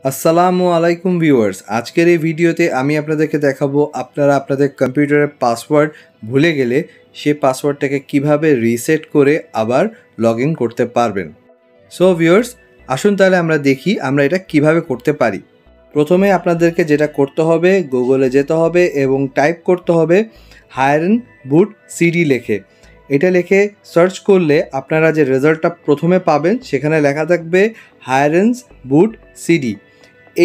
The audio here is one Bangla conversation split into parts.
আসসালামু আলাইকুম ভিউয়ার্স, আজকের এই ভিডিওতে আমি আপনাদেরকে দেখাবো আপনারা আপনাদের কম্পিউটারের পাসওয়ার্ড ভুলে গেলে সেই পাসওয়ার্ডটাকে কিভাবে রিসেট করে আবার লগ ইন করতে পারবেন। সো ভিউয়ার্স, আসুন তাহলে আমরা দেখি আমরা এটা কিভাবে করতে পারি। প্রথমে আপনাদেরকে যেটা করতে হবে, গুগলে যেতে হবে এবং টাইপ করতে হবে hintbd লেখে। এটা লিখে সার্চ করলে আপনারা যে রেজাল্টটা প্রথমে পাবেন সেখানে লেখা থাকবে hintbd।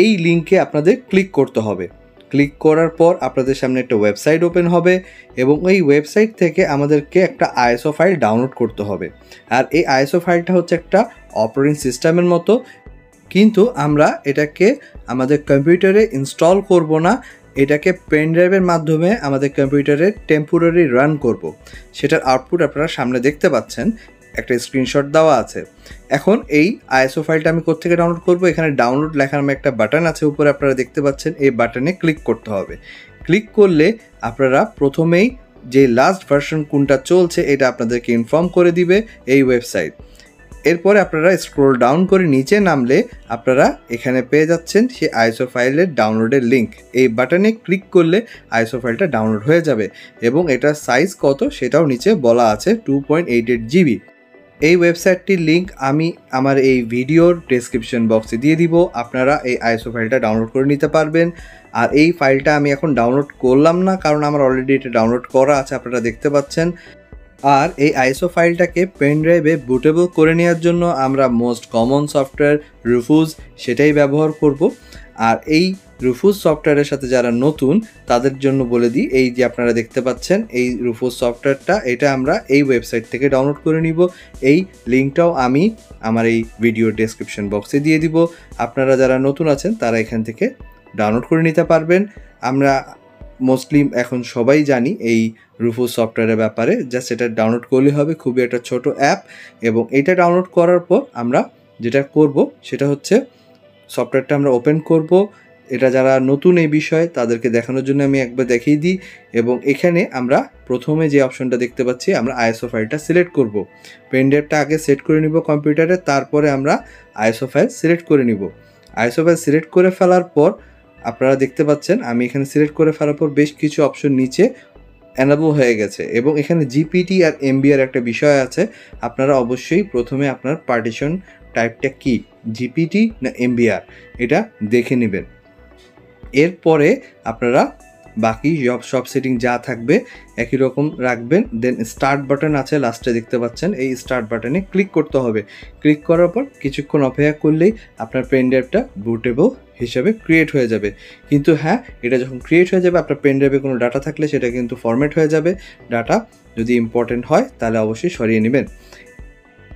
এই লিঙ্কে আপনাদের ক্লিক করতে হবে। ক্লিক করার পর আপনাদের সামনে একটা ওয়েবসাইট ওপেন হবে এবং এই ওয়েবসাইট থেকে আমাদেরকে একটা আইএসও ফাইল ডাউনলোড করতে হবে। আর এই আইএসও ফাইলটা হচ্ছে একটা অপারেটিং সিস্টেমের মতো, কিন্তু আমরা এটাকে আমাদের কম্পিউটারে ইনস্টল করব না, এটাকে পেন ড্রাইভের মাধ্যমে আমাদের কম্পিউটারে টেম্পোরারি রান করব। সেটার আউটপুট আপনারা সামনে দেখতে পাচ্ছেন, একটা স্ক্রিনশট দেওয়া আছে। এখন এই আইএসও ফাইলটা আমি কোত্থেকে ডাউনলোড করব? এখানে ডাউনলোড লেখার নামে একটা বাটন আছে উপরে, আপনারা দেখতে পাচ্ছেন। এই বাটনে ক্লিক করতে হবে। ক্লিক করলে আপনারা প্রথমেই যে লাস্ট ভার্সন কোনটা চলছে এটা আপনাদেরকে ইনফর্ম করে দিবে এই ওয়েবসাইট। এরপরে আপনারা স্ক্রল ডাউন করে নিচে নামলে আপনারা এখানে পেয়ে যাচ্ছেন সেই আইএসও ফাইলের ডাউনলোডের লিঙ্ক। এই বাটনে ক্লিক করলে আইএসও ফাইলটা ডাউনলোড হয়ে যাবে এবং এটার সাইজ কত সেটাও নিচে বলা আছে, 2.88 GB। এই ওয়েবসাইটটির লিঙ্ক আমি আমার এই ভিডিওর ডেসক্রিপশন বক্সে দিয়ে দিব, আপনারা এই আইএসও ফাইলটা ডাউনলোড করে নিতে পারবেন। আর এই ফাইলটা আমি এখন ডাউনলোড করলাম না, কারণ আমার অলরেডি এটা ডাউনলোড করা আছে, আপনারা দেখতে পাচ্ছেন। আর এই আইএসও ফাইলটাকে পেন ড্রাইভে বুটেবল করে নেওয়ার জন্য আমরা মোস্ট কমন সফটওয়্যার রুফুজ সেটাই ব্যবহার করব। আর এই রুফুজ সফটওয়্যারের সাথে যারা নতুন তাদের জন্য বলে দিই, এই যে আপনারা দেখতে পাচ্ছেন এই রুফুজ সফটওয়্যারটা, এটা আমরা এই ওয়েবসাইট থেকে ডাউনলোড করে নিব। এই লিঙ্কটাও আমি আমার এই ভিডিও ডেসক্রিপশন বক্সে দিয়ে দিব। আপনারা যারা নতুন আছেন তারা এখান থেকে ডাউনলোড করে নিতে পারবেন। আমরা মোস্টলি এখন সবাই জানি এই রুফুজ সফটওয়্যারের ব্যাপারে, জাস্ট এটা ডাউনলোড করলে হবে। খুবই একটা ছোট অ্যাপ, এবং এটা ডাউনলোড করার পর আমরা যেটা করব সেটা হচ্ছে সফটওয়্যারটা আমরা ওপেন করব। এটা যারা নতুন এই বিষয়ে তাদেরকে দেখানোর জন্য আমি একবার দেখিয়ে দিই। এবং এখানে আমরা প্রথমে যে অপশনটা দেখতে পাচ্ছি, আমরা আইএসও ফাইলটা সিলেক্ট করব। পেন ড্রাইভটা আগে সেট করে নিব কম্পিউটারে, তারপরে আমরা আইএসও ফাইল সিলেক্ট করে নিব। আইএসও ফাইল সিলেক্ট করে ফেলার পর আপনারা দেখতে পাচ্ছেন আমি এখানে সিলেক্ট করে ফেলার পর বেশ কিছু অপশন নিচে এনেবল হয়ে গেছে, এবং এখানে জিপিটি আর এমবিআর একটা বিষয় আছে। আপনারা অবশ্যই প্রথমে আপনার পার্টিশন টাইপটা কি, জিপিটি না এমবিআর, এটা দেখে নেবেন। এরপরে আপনারা বাকি সব সেটিং যা থাকবে একই রকম রাখবেন। দেন স্টার্ট বাটন আছে লাস্টে দেখতে পাচ্ছেন, এই স্টার্ট বাটনে ক্লিক করতে হবে। ক্লিক করার পর কিছুক্ষণ অপেক্ষা করলেই আপনার পেন ড্রাইভটা বুটেবল হিসাবে ক্রিয়েট হয়ে যাবে। কিন্তু হ্যাঁ, এটা যখন ক্রিয়েট হয়ে যাবে আপনার পেন ড্রাইভে কোনো ডাটা থাকলে সেটা কিন্তু ফরম্যাট হয়ে যাবে। ডাটা যদি ইম্পর্টেন্ট হয় তাহলে অবশ্যই সরিয়ে নেবেন।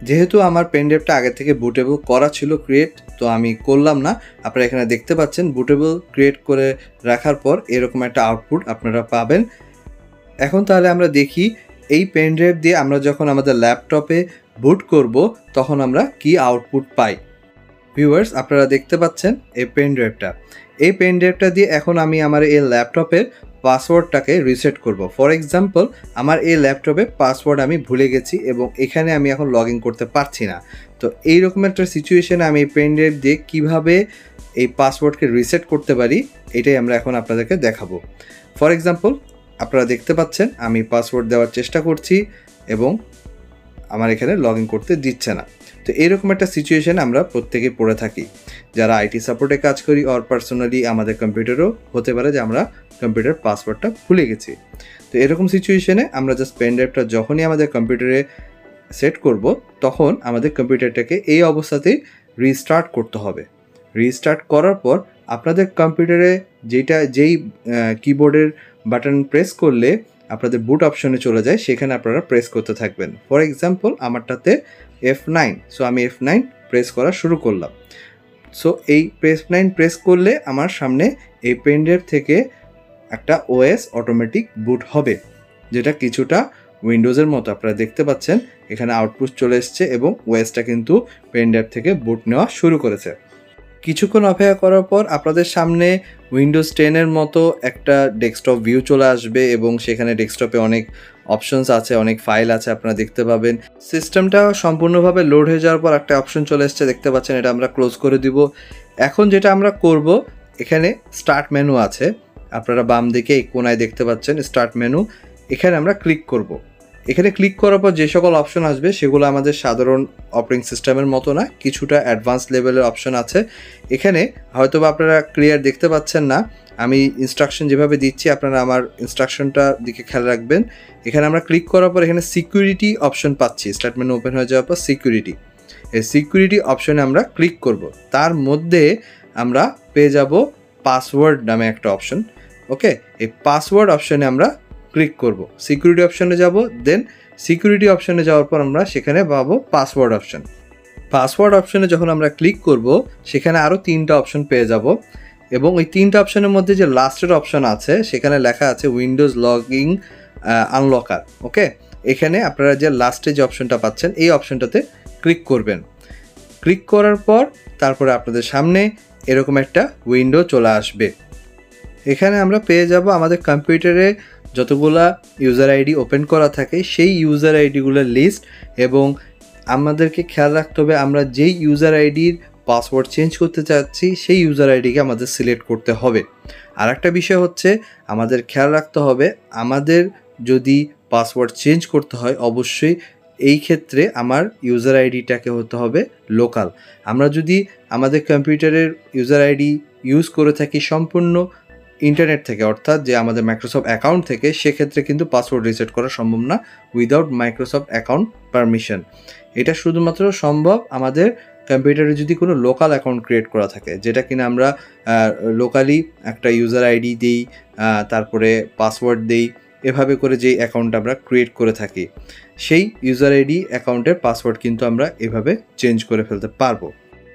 যেহেতু আমার পেন ড্রাইভটা আগে থেকে বুটেবল করা ছিল ক্রিয়েট, তো আমি করলাম না। আপনারা এখানে দেখতে পাচ্ছেন বুটেবল ক্রিয়েট করে রাখার পর এরকম একটা আউটপুট আপনারা পাবেন। এখন তাহলে আমরা দেখি এই পেন ড্রাইভ দিয়ে আমরা যখন আমাদের ল্যাপটপে বুট করব তখন আমরা কি আউটপুট পাই। ভিউয়ার্স, আপনারা দেখতে পাচ্ছেন এই পেন ড্রাইভটা দিয়ে এখন আমি আমার এই ল্যাপটপের পাসওয়ার্ডটাকে রিসেট করব। ফর এক্সাম্পল, আমার এই ল্যাপটপে পাসওয়ার্ড আমি ভুলে গেছি এবং এখানে আমি এখন লগ ইন করতে পারছি না। তো এইরকম একটা সিচুয়েশনে আমি পেন ড্রাইভ দিয়ে কীভাবে এই পাসওয়ার্ডকে রিসেট করতে পারি এটাই আমরা এখন আপনাদেরকে দেখাবো। ফর এক্সাম্পল, আপনারা দেখতে পাচ্ছেন আমি পাসওয়ার্ড দেওয়ার চেষ্টা করছি এবং আমার এখানে লগ ইন করতে দিচ্ছে না। তো এরকম একটা সিচুয়েশন আমরা প্রত্যেকে পড়ে থাকি, যারা আইটি সাপোর্টে কাজ করি। অর পার্সোনালি আমাদের কম্পিউটারও হতে পারে যে আমরা কম্পিউটার পাসওয়ার্ডটা ভুলে গেছি। তো এরকম সিচুয়েশনে আমরা জাস্ট পেন ড্রাইভটা যখনই আমাদের কম্পিউটারে সেট করব তখন আমাদের কম্পিউটারটাকে এই অবস্থাতেই রিস্টার্ট করতে হবে। রিস্টার্ট করার পর আপনাদের কম্পিউটারে যেই কিবোর্ডের বাটন প্রেস করলে আপনাদের বুট অপশনে চলে যায়, সেখানে আপনারা প্রেস করতে থাকবেন। ফর এক্সাম্পল, আমারটাতে F9, সো আমি F9 প্রেস করা শুরু করলাম। সো এই F9 প্রেস করলে আমার সামনে এই পেন ড্রাইভ থেকে একটা ওএস অটোমেটিক বুট হবে, যেটা কিছুটা উইন্ডোজের মতো। আপনারা দেখতে পাচ্ছেন এখানে আউটপুট চলে এসছে এবং ওএসটা কিন্তু পেন ড্রাইভ থেকে বুট নেওয়া শুরু করেছে। কিছুক্ষণ অপেক্ষা করার পর আপনাদের সামনে উইন্ডোজ 10-এর মতো একটা ডেস্কটপ ভিউ চলে আসবে এবং সেখানে ডেস্কটপে অনেক অপশনস আছে, অনেক ফাইল আছে, আপনারা দেখতে পাবেন। সিস্টেমটা সম্পূর্ণভাবে লোড হয়ে যাওয়ার পর একটা অপশন চলে এসছে, দেখতে পাচ্ছেন, এটা আমরা ক্লোজ করে দিব। এখন যেটা আমরা করব, এখানে স্টার্ট মেনু আছে, আপনারা বাম দিকে এই কোনায় দেখতে পাচ্ছেন স্টার্ট মেনু, এখানে আমরা ক্লিক করব। এখানে ক্লিক করার পর যে সকল অপশন আসবে সেগুলো আমাদের সাধারণ অপারেটিং সিস্টেমের মতো না, কিছুটা অ্যাডভান্স লেভেলের অপশন আছে। এখানে হয়তো বা আপনারা ক্লিয়ার দেখতে পাচ্ছেন না, আমি ইনস্ট্রাকশন যেভাবে দিচ্ছি আপনারা আমার ইনস্ট্রাকশনটার দিকে খেয়াল রাখবেন। এখানে আমরা ক্লিক করার পর এখানে সিকিউরিটি অপশন পাচ্ছি, স্টার্ট মেনু ওপেন হয়ে যাওয়ার পর সিকিউরিটি, এই সিকিউরিটি অপশনে আমরা ক্লিক করব। তার মধ্যে আমরা পেয়ে যাব পাসওয়ার্ড নামে একটা অপশন। ওকে, এই পাসওয়ার্ড অপশনে আমরা ক্লিক করব, সিকিউরিটি অপশনে যাব, দেন সিকিউরিটি অপশনে যাওয়ার পর আমরা সেখানে পাবো পাসওয়ার্ড অপশন। পাসওয়ার্ড অপশনে যখন আমরা ক্লিক করব সেখানে আরও 3টা অপশন পেয়ে যাব, এবং ওই 3টা অপশনের মধ্যে যে লাস্টের অপশন আছে সেখানে লেখা আছে উইন্ডোজ লগইন আনলকার। ওকে, এখানে আপনারা যে লাস্টে যে অপশনটা পাচ্ছেন এই অপশনটাতে ক্লিক করবেন। ক্লিক করার পর তারপরে আপনাদের সামনে এরকম একটা উইন্ডো চলে আসবে। এখানে আমরা পেয়ে যাব আমাদের কম্পিউটারে যতগুলা ইউজার আইডি ওপেন করা থাকে সেই ইউজার আইডিগুলোর লিস্ট, এবং আমাদেরকে খেয়াল রাখতে হবে আমরা যেই ইউজার আইডির পাসওয়ার্ড চেঞ্জ করতে চাচ্ছি সেই ইউজার আইডিকে আমাদের সিলেক্ট করতে হবে। আর একটা বিষয় হচ্ছে আমাদের খেয়াল রাখতে হবে আমাদের যদি পাসওয়ার্ড চেঞ্জ করতে হয় অবশ্যই এই ক্ষেত্রে আমার ইউজার আইডিটাকে হতে হবে লোকাল। আমরা যদি আমাদের কম্পিউটারের ইউজার আইডি ইউজ করে থাকি সম্পূর্ণ ইন্টারনেট থেকে, অর্থাৎ যে আমাদের মাইক্রোসফট অ্যাকাউন্ট থেকে, সেক্ষেত্রে কিন্তু পাসওয়ার্ড রিসেট করা সম্ভব না উইদাউট মাইক্রোসফট অ্যাকাউন্ট পারমিশন। এটা শুধুমাত্র সম্ভব আমাদের কম্পিউটারে যদি কোনো লোকাল অ্যাকাউন্ট ক্রিয়েট করা থাকে, যেটা কিনা আমরা লোকালি একটা ইউজার আইডি দিই, তারপরে পাসওয়ার্ড দিই, এভাবে করে যেই অ্যাকাউন্ট আমরা ক্রিয়েট করে থাকি সেই ইউজার আইডি অ্যাকাউন্টের পাসওয়ার্ড কিন্তু আমরা এভাবে চেঞ্জ করে ফেলতে পারবো।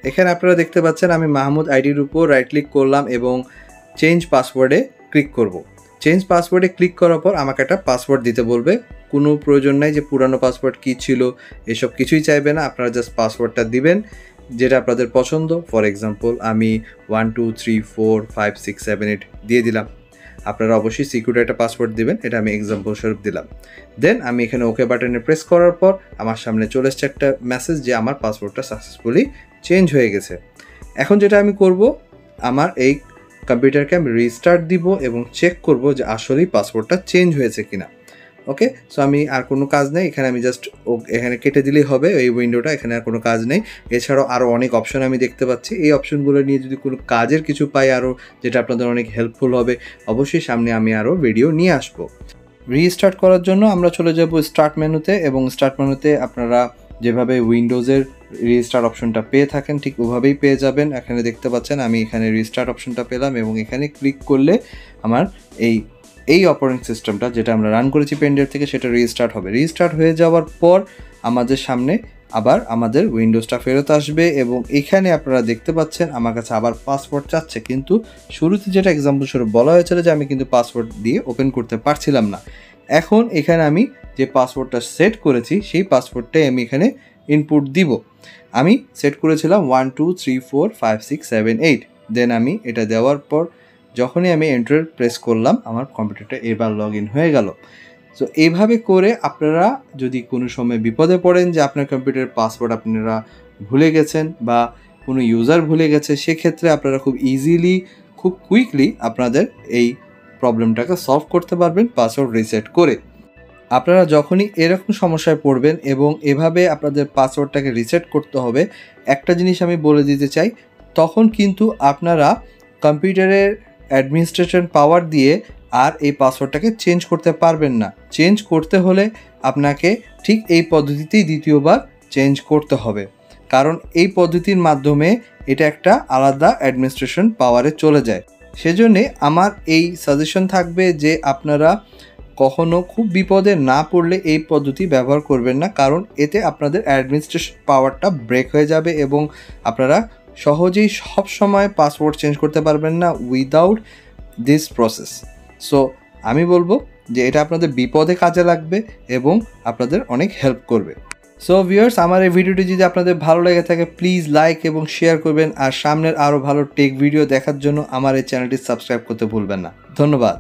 এখানে আপনারা দেখতে পাচ্ছেন আমি মাহমুদ আইডির উপর রাইট ক্লিক করলাম এবং চেঞ্জ পাসওয়ার্ডে ক্লিক করব। চেঞ্জ পাসওয়ার্ডে ক্লিক করার পর আমাকে একটা পাসওয়ার্ড দিতে বলবে। কোনো প্রয়োজন নাই যে পুরানো পাসওয়ার্ড কী ছিল এসব কিছুই চাইবে না, আপনারা জাস্ট পাসওয়ার্ডটা দিবেন যেটা আপনাদের পছন্দ। ফর এক্সাম্পল আমি 1 2 3 4 5 6 7 8 দিয়ে দিলাম। আপনারা অবশ্যই সিকিউর একটা পাসওয়ার্ড দিবেন, এটা আমি এক্সাম্পল স্বরূপ দিলাম। দেন আমি এখানে ওকে বাটনে প্রেস করার পর আমার সামনে চলে এসছে একটা মেসেজ যে আমার পাসওয়ার্ডটা সাকসেসফুলি চেঞ্জ হয়ে গেছে। এখন যেটা আমি করব, আমার এই কম্পিউটারকে আমি রিস্টার্ট দিব এবং চেক করব যে আসলেই পাসওয়ার্ডটা চেঞ্জ হয়েছে কিনা। ওকে, সো আমি আর কোনো কাজ নেই, এখানে আমি জাস্ট এখানে কেটে দিলেই হবে এই উইন্ডোটা, এখানে আর কোনো কাজ নেই। এছাড়াও আরও অনেক অপশন আমি দেখতে পাচ্ছি, এই অপশনগুলো নিয়ে যদি কোনো কাজের কিছু পাই আরও যেটা আপনাদের অনেক হেল্পফুল হবে, অবশ্যই সামনে আমি আরও ভিডিও নিয়ে আসবো। রিস্টার্ট করার জন্য আমরা চলে যাব স্টার্ট মেনুতে, এবং স্টার্ট মেনুতে আপনারা যেভাবে উইন্ডোজের রিস্টার্ট অপশনটা পেয়ে থাকেন ঠিক ওভাবেই পেয়ে যাবেন। এখানে দেখতে পাচ্ছেন আমি এখানে রিস্টার্ট অপশনটা পেলাম, এবং এখানে ক্লিক করলে আমার এই অপারেটিং সিস্টেমটা যেটা আমরা রান করেছি পেনড্রাইভ থেকে সেটা রিস্টার্ট হবে। রিস্টার্ট হয়ে যাওয়ার পর আমাদের সামনে আবার আমাদের উইন্ডোজটা ফেরত আসবে, এবং এখানে আপনারা দেখতে পাচ্ছেন আমার কাছে আবার পাসওয়ার্ড চাচ্ছে, কিন্তু শুরুতে যেটা এক্সাম্পল স্বরূপ বলা হয়েছিল যে আমি কিন্তু পাসওয়ার্ড দিয়ে ওপেন করতে পারছিলাম না। এখন এখানে আমি যে পাসওয়ার্ডটা সেট করেছি সেই পাসওয়ার্ডটাই আমি এখানে ইনপুট দিব। আমি সেট করেছিলাম 1 2 3 4 5 6 7 8। দেন আমি এটা দেওয়ার পর যখনই আমি এন্টার প্রেস করলাম আমার কম্পিউটারটা এবার লগ ইন হয়ে গেল। সো এইভাবে করে আপনারা যদি কোনো সময় বিপদে পড়েন যে আপনার কম্পিউটারের পাসওয়ার্ড আপনারা ভুলে গেছেন বা কোনো ইউজার ভুলে গেছে, সেক্ষেত্রে আপনারা খুব ইজিলি খুব কুইকলি আপনাদের এই প্রবলেমটাকে সলভ করতে পারবেন পাসওয়ার্ড রিসেট করে। আপনারা যখনই এরকম সমস্যায় পড়বেন এবং এভাবে আপনাদের পাসওয়ার্ডটাকে রিসেট করতে হবে, একটা জিনিস আমি বলে দিতে চাই, তখন কিন্তু আপনারা কম্পিউটারের অ্যাডমিনিস্ট্রেশন পাওয়ার দিয়ে আর এই পাসওয়ার্ডটাকে চেঞ্জ করতে পারবেন না। চেঞ্জ করতে হলে আপনাকে ঠিক এই পদ্ধতিতেই দ্বিতীয়বার চেঞ্জ করতে হবে, কারণ এই পদ্ধতির মাধ্যমে এটা একটা আলাদা অ্যাডমিনিস্ট্রেশন পাওয়ারে চলে যায়। সেজন্যে আমার এই সাজেশন থাকবে যে আপনারা কখনো খুব বিপদে না পড়লে এই পদ্ধতি ব্যবহার করবেন না, কারণ এতে আপনাদের অ্যাডমিনিস্ট্রেশন পাওয়ারটা ব্রেক হয়ে যাবে এবং আপনারা সহজেই সব সময় পাসওয়ার্ড চেঞ্জ করতে পারবেন না উইদাউট দিস প্রসেস। সো আমি বলবো যে এটা আপনাদের বিপদে কাজে লাগবে এবং আপনাদের অনেক হেল্প করবে। সো ভিউয়ার্স, আমার এই ভিডিওটি যদি আপনাদের ভালো লেগে থাকে প্লিজ লাইক এবং শেয়ার করবেন, আর সামনের আরও ভালো টেক ভিডিও দেখার জন্য আমার এই চ্যানেলটি সাবস্ক্রাইব করতে ভুলবেন না। ধন্যবাদ।